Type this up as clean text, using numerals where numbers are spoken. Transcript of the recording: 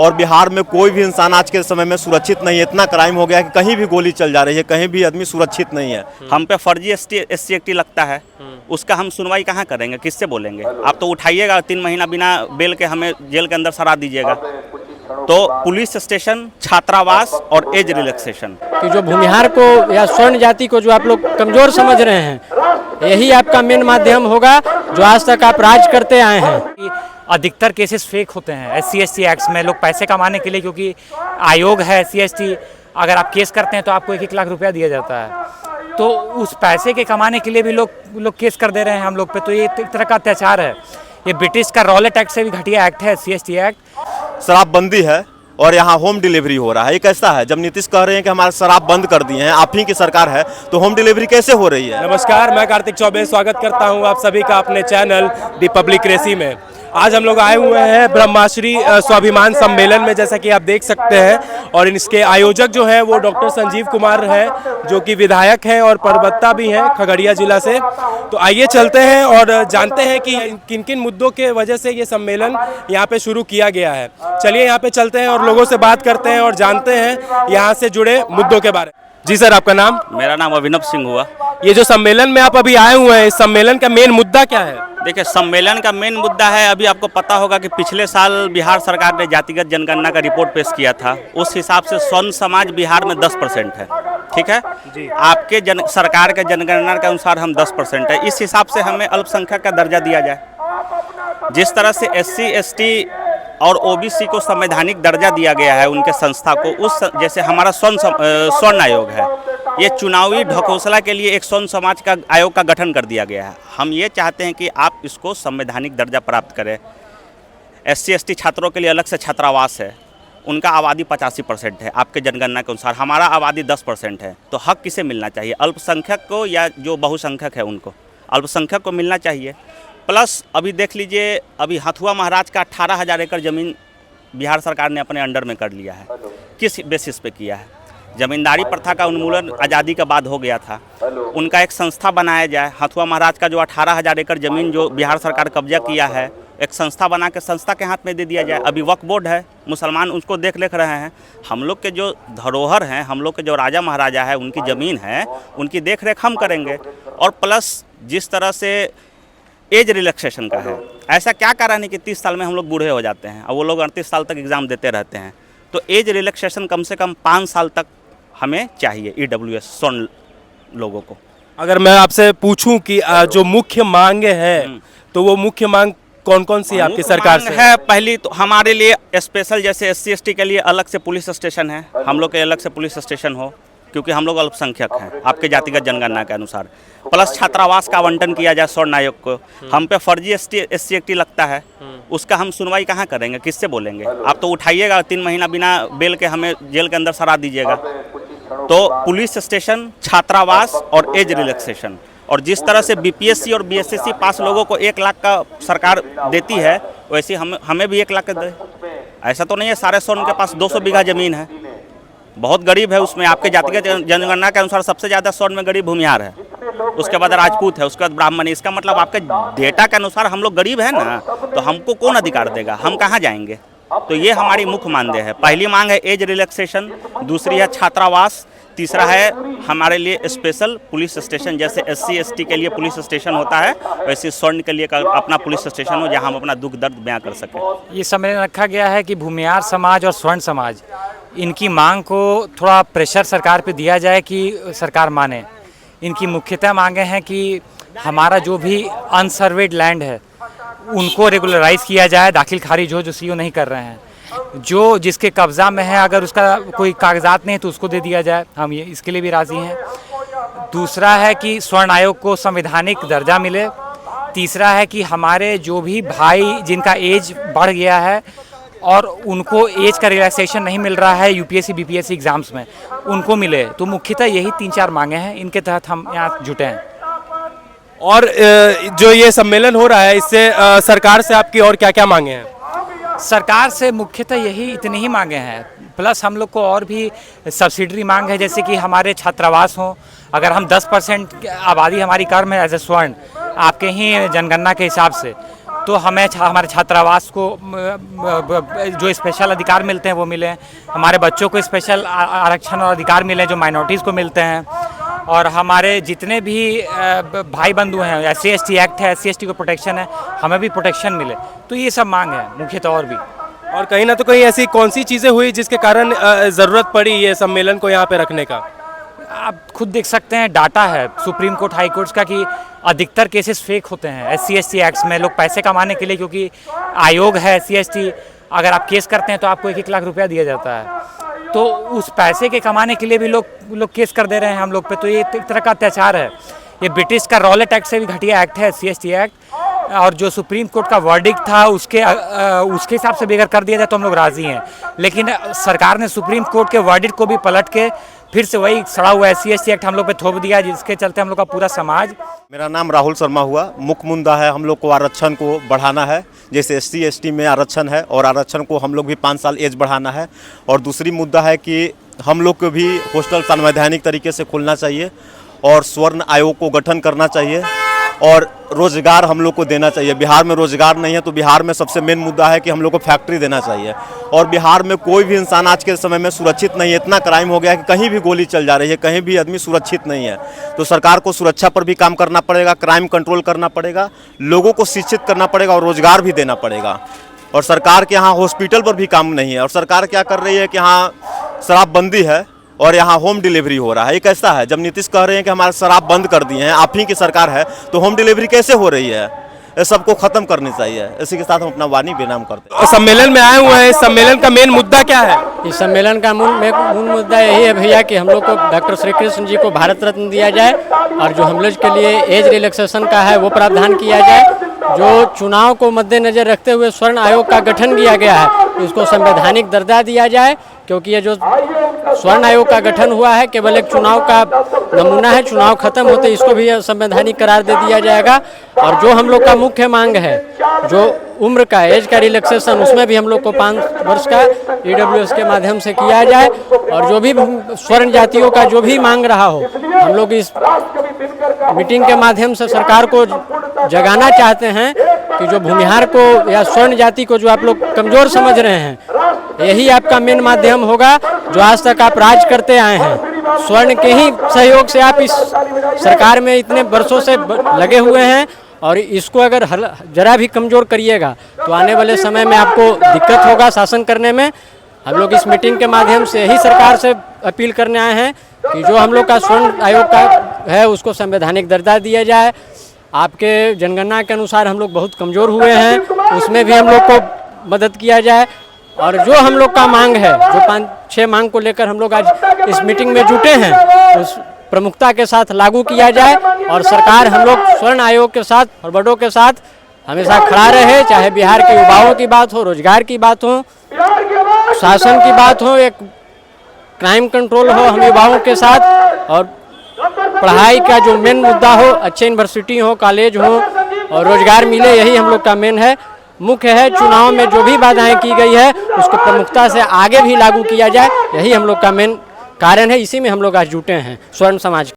और बिहार में कोई भी इंसान आज के समय में सुरक्षित नहीं है। इतना क्राइम हो गया है कि कहीं भी गोली चल जा रही है, कहीं भी आदमी सुरक्षित नहीं है। हम पे फर्जी SC एक्टी लगता है, उसका हम सुनवाई कहाँ करेंगे, किससे बोलेंगे? आप तो उठाइएगा 3 महीना बिना बेल के हमें जेल के अंदर सरा दीजिएगा। तो पुलिस स्टेशन, छात्रावास और एज रिलैक्सेशन कि जो भूमिहार को या स्वर्ण जाति को जो आप लोग कमजोर समझ रहे हैं, यही आपका मेन माध्यम होगा जो आज तक आप राज करते आए हैं। अधिकतर केसेस फेक होते हैं SC ST एक्ट्स में, लोग पैसे कमाने के लिए, क्योंकि आयोग है SC ST, अगर आप केस करते हैं तो आपको 1-1 लाख रुपया दिया जाता है। तो उस पैसे के कमाने के लिए भी लोग केस कर दे रहे हैं हम लोग पे। तो ये एक तरह का अत्याचार है। ये ब्रिटिश का रॉलेट एक्ट से भी घटिया एक्ट है SC ST एक्ट। शराबबंदी है और यहाँ होम डिलीवरी हो रहा है। ये कैसा है? जब नीतीश कह रहे हैं कि हमारा शराब बंद कर दिए हैं, आप ही की सरकार है, तो होम डिलीवरी कैसे हो रही है? नमस्कार, मैं कार्तिक चौबे स्वागत करता हूं आप सभी का अपने चैनल दी पब्लिक रेसी में। आज हम लोग आए हुए हैं ब्रह्माश्री स्वाभिमान सम्मेलन में, जैसा कि आप देख सकते हैं, और इसके आयोजक जो है वो डॉक्टर संजीव कुमार हैं, जो कि विधायक हैं और प्रवक्ता भी हैं खगड़िया जिला से। तो आइए चलते हैं और जानते हैं कि किन किन मुद्दों के वजह से ये सम्मेलन यहाँ पे शुरू किया गया है। चलिए यहाँ पे चलते हैं और लोगों से बात करते हैं और जानते हैं यहाँ से जुड़े मुद्दों के बारे में। जी सर, आपका नाम? मेरा नाम अभिनव सिंह हुआ। ये जो सम्मेलन में आप अभी आए हुए हैं, इस सम्मेलन का मेन मुद्दा क्या है? देखिए, सम्मेलन का मेन मुद्दा है, अभी आपको पता होगा कि पिछले साल बिहार सरकार ने जातिगत जनगणना का रिपोर्ट पेश किया था। उस हिसाब से स्वर्ण समाज बिहार में 10% है। ठीक है जी। आपके सरकार के जनगणना के अनुसार हम 10% है। इस हिसाब से हमें अल्पसंख्यक का दर्जा दिया जाए। जिस तरह से SC ST और OBC को संवैधानिक दर्जा दिया गया है उनके संस्था को, उस जैसे हमारा स्वर्ण आयोग है, ये चुनावी ढकोसला के लिए एक स्वर्ण समाज का आयोग का गठन कर दिया गया है। हम ये चाहते हैं कि आप इसको संवैधानिक दर्जा प्राप्त करें। SC ST छात्रों के लिए अलग से छात्रावास है, उनका आबादी 85% है आपके जनगणना के अनुसार, हमारा आबादी 10% है। तो हक किसे मिलना चाहिए? अल्पसंख्यक को या जो बहुसंख्यक है उनको? अल्पसंख्यक को मिलना चाहिए। प्लस अभी देख लीजिए, अभी हथुआ महाराज का 18,000 एकड़ ज़मीन बिहार सरकार ने अपने अंडर में कर लिया है। किस बेसिस पे किया है? जमींदारी प्रथा का उन्मूलन आज़ादी के बाद हो गया था। उनका एक संस्था बनाया जाए। हथुआ महाराज का जो 18,000 एकड़ ज़मीन जो बिहार सरकार कब्जा किया है, एक संस्था बना के संस्था के हाथ में दे दिया जाए। अभी वक्फ बोर्ड है, मुसलमान उसको देख रहे हैं। हम लोग के जो धरोहर हैं, हम लोग के जो राजा महाराजा है, उनकी ज़मीन है, उनकी देख रेख हम करेंगे। और प्लस जिस तरह से एज रिलैक्सेशन का है, ऐसा क्या कारण है कि 30 साल में हम लोग बूढ़े हो जाते हैं और वो लोग 38 साल तक एग्ज़ाम देते रहते हैं? तो एज रिलैक्सेशन कम से कम 5 साल तक हमें चाहिए EWS स्वर्ण लोगों को। अगर मैं आपसे पूछूं कि जो मुख्य मांगे हैं, तो वो मुख्य मांग कौन कौन सी आपकी सरकार से है? पहली तो हमारे लिए स्पेशल, जैसे SC ST के लिए अलग से पुलिस स्टेशन है, हम लोग के अलग से पुलिस स्टेशन हो, क्योंकि हम लोग अल्पसंख्यक हैं आपके जातिगत जनगणना के अनुसार। प्लस छात्रावास का आवंटन किया जाए स्वर्ण आयोग को। हम पे फर्जी SC एक्टी लगता है, उसका हम सुनवाई कहाँ करेंगे, किससे बोलेंगे? आप तो उठाइएगा 3 महीना बिना बेल के हमें जेल के अंदर सरा दीजिएगा। तो पुलिस स्टेशन, छात्रावास और एज रिलैक्सेशन, और जिस तरह से BPSC और BSSC पास लोगों को 1 लाख का सरकार देती है, वैसे हमें भी 1 लाख का दे। ऐसा तो नहीं है सारे स्वर्ण के पास 200 बीघा ज़मीन है। बहुत गरीब है उसमें। आपके जातिगत जनगणना के अनुसार सबसे ज़्यादा स्वर्ण में गरीब भूमिहार है, उसके बाद राजपूत है, उसके बाद ब्राह्मण है। इसका मतलब आपके डेटा के अनुसार हम लोग गरीब हैं ना, तो हमको कौन अधिकार देगा? हम कहाँ जाएंगे? तो ये हमारी मुख्य मांग है। पहली मांग है एज रिलैक्सेशन, दूसरी है छात्रावास, तीसरा है हमारे लिए स्पेशल पुलिस स्टेशन। जैसे SC ST के लिए पुलिस स्टेशन होता है, वैसे स्वर्ण के लिए अपना पुलिस स्टेशन हो, जहाँ हम अपना दुख दर्द बयां कर सकें। ये सम्मेलन रखा गया है कि भूमिहार समाज और स्वर्ण समाज, इनकी मांग को थोड़ा प्रेशर सरकार पे दिया जाए कि सरकार माने। इनकी मुख्यतः मांगे हैं कि हमारा जो भी अनसर्वेड लैंड है उनको रेगुलराइज किया जाए, दाखिल खारिज हो, जो CO नहीं कर रहे हैं। जो जिसके कब्जा में है, अगर उसका कोई कागजात नहीं है तो उसको दे दिया जाए। हम ये इसके लिए भी राज़ी हैं। दूसरा है कि स्वर्ण आयोग को संवैधानिक दर्जा मिले। तीसरा है कि हमारे जो भी भाई जिनका एज बढ़ गया है और उनको एज का रिलैक्सेशन नहीं मिल रहा है UPSC BPSC एग्ज़ाम्स में, उनको मिले। तो मुख्यतः यही 3-4 मांगे हैं, इनके तहत हम यहाँ जुटे हैं। और जो ये सम्मेलन हो रहा है, इससे सरकार से आपकी और क्या क्या मांगे हैं? सरकार से मुख्यतः यही इतनी ही मांगे हैं। प्लस हम लोग को और भी सब्सिडरी मांग है, जैसे कि हमारे छात्रावास हों। अगर हम 10% आबादी हमारी कर्म है एज ए स्वर्ण आपके ही जनगणना के हिसाब से, तो हमें हमारे छात्रावास को जो स्पेशल अधिकार मिलते हैं वो मिले, हमारे बच्चों को स्पेशल आरक्षण और अधिकार मिले जो माइनॉरिटीज़ को मिलते हैं, और हमारे जितने भी भाई बंधु हैं, SC/ST एक्ट है, SC/ST को प्रोटेक्शन है, हमें भी प्रोटेक्शन मिले। तो ये सब मांग है मुख्य तौर भी। और कहीं ना तो कहीं ऐसी कौन सी चीज़ें हुई जिसके कारण ज़रूरत पड़ी ये सम्मेलन को यहाँ पे रखने का? आप खुद देख सकते हैं, डाटा है सुप्रीम कोर्ट हाई कोर्ट्स का कि अधिकतर केसेस फेक होते हैं SC/ST एक्ट्स में। लोग पैसे कमाने के लिए, क्योंकि आयोग है SC/ST, अगर आप केस करते हैं तो आपको 1-1 लाख रुपया दिया जाता है, तो उस पैसे के कमाने के लिए भी लोग केस कर दे रहे हैं हम लोग पे। तो ये एक तरह का अत्याचार है। ये ब्रिटिश का रॉलेट एक्ट से भी घटिया एक्ट है SC/ST एक्ट, और जो सुप्रीम कोर्ट का वर्डिक्ट था उसके हिसाब से भी अगर कर दिया जाए तो हम लोग राज़ी हैं। लेकिन सरकार ने सुप्रीम कोर्ट के वर्डिक्ट को भी पलट के फिर से वही सड़ा हुआ SC/ST एक्ट हम लोग पे थोप दिया, जिसके चलते हम लोग का पूरा समाज। मेरा नाम राहुल शर्मा हुआ। मुख्य मुद्दा है हम लोग को आरक्षण को बढ़ाना है, जैसे SC/ST में आरक्षण है और आरक्षण को हम लोग भी 5 साल एज बढ़ाना है। और दूसरी मुद्दा है कि हम लोग को भी हॉस्टल संवैधानिक तरीके से खुलना चाहिए और स्वर्ण आयोग को गठन करना चाहिए और रोज़गार हम लोग को देना चाहिए। बिहार में रोज़गार नहीं है, तो बिहार में सबसे मेन मुद्दा है कि हम लोग को फैक्ट्री देना चाहिए। और बिहार में कोई भी इंसान आज के समय में सुरक्षित नहीं है। इतना क्राइम हो गया है कि कहीं भी गोली चल जा रही है, कहीं भी आदमी सुरक्षित नहीं है। तो सरकार को सुरक्षा पर भी काम करना पड़ेगा, क्राइम कंट्रोल करना पड़ेगा, लोगों को शिक्षित करना पड़ेगा और रोज़गार भी देना पड़ेगा। और सरकार के यहाँ हॉस्पिटल पर भी काम नहीं है। और सरकार क्या कर रही है कि यहाँ शराबबंदी है और यहाँ होम डिलीवरी हो रहा है। ये कैसा है? जब नीतीश कह रहे हैं कि हमारे शराब बंद कर दिए हैं, आप ही की सरकार है, तो होम डिलीवरी कैसे हो रही है? ये सबको खत्म करनी चाहिए। इसी के साथ हम अपना वाणी बेनाम करते हैं। सम्मेलन में आए हुए हैं, इस सम्मेलन का मेन मुद्दा क्या है? इस सम्मेलन का मूल मुद्दा यही है भैया कि हम लोग को डॉक्टर श्री कृष्ण जी को भारत रत्न दिया जाए, और जो हम लोग के लिए एज रिलैक्सेशन का है वो प्रावधान किया जाए। जो चुनाव को मद्देनजर रखते हुए स्वर्ण आयोग का गठन किया गया है, इसको संवैधानिक दर्जा दिया जाए, क्योंकि ये जो स्वर्ण आयोग का गठन हुआ है केवल एक चुनाव का नमूना है। चुनाव खत्म होते इसको भी संवैधानिक करार दे दिया जाएगा। और जो हम लोग का मुख्य मांग है, जो उम्र का एज का रिलैक्सेशन, उसमें भी हम लोग को 5 वर्ष का EWS के माध्यम से किया जाए। और जो भी स्वर्ण जातियों का जो भी मांग रहा हो, हम लोग इस मीटिंग के माध्यम से सरकार को जगाना चाहते हैं कि जो भूमिहार को या स्वर्ण जाति को जो आप लोग कमज़ोर समझ रहे हैं, यही आपका मेन माध्यम होगा। जो आज तक आप राज करते आए हैं, स्वर्ण के ही सहयोग से आप इस सरकार में इतने वर्षों से लगे हुए हैं, और इसको अगर जरा भी कमज़ोर करिएगा तो आने वाले समय में आपको दिक्कत होगा शासन करने में। हम लोग इस मीटिंग के माध्यम से यही सरकार से अपील करने आए हैं कि जो हम लोग का स्वर्ण आयोग का है उसको संवैधानिक दर्जा दिया जाए। आपके जनगणना के अनुसार हम लोग बहुत कमज़ोर हुए हैं, उसमें भी हम लोग को मदद किया जाए। और जो हम लोग का मांग है, जो 5-6 मांग को लेकर हम लोग आज इस मीटिंग में जुटे हैं, उस प्रमुखता के साथ लागू किया जाए। और सरकार हम लोग स्वर्ण आयोग के साथ और बड़ों के साथ हमेशा खड़ा रहे, चाहे बिहार के युवाओं की बात हो, रोजगार की बात हो, शासन की बात हो, एक क्राइम कंट्रोल हो हम युवाओं के साथ, और पढ़ाई का जो मेन मुद्दा हो, अच्छे यूनिवर्सिटी हो, कॉलेज हो और रोजगार मिले, यही हम लोग का मेन है, मुख्य है। चुनाव में जो भी बाधाएं की गई है उसको प्रमुखता से आगे भी लागू किया जाए, यही हम लोग का मेन कारण है। इसी में हम लोग आज जुटे हैं स्वर्ण समाज।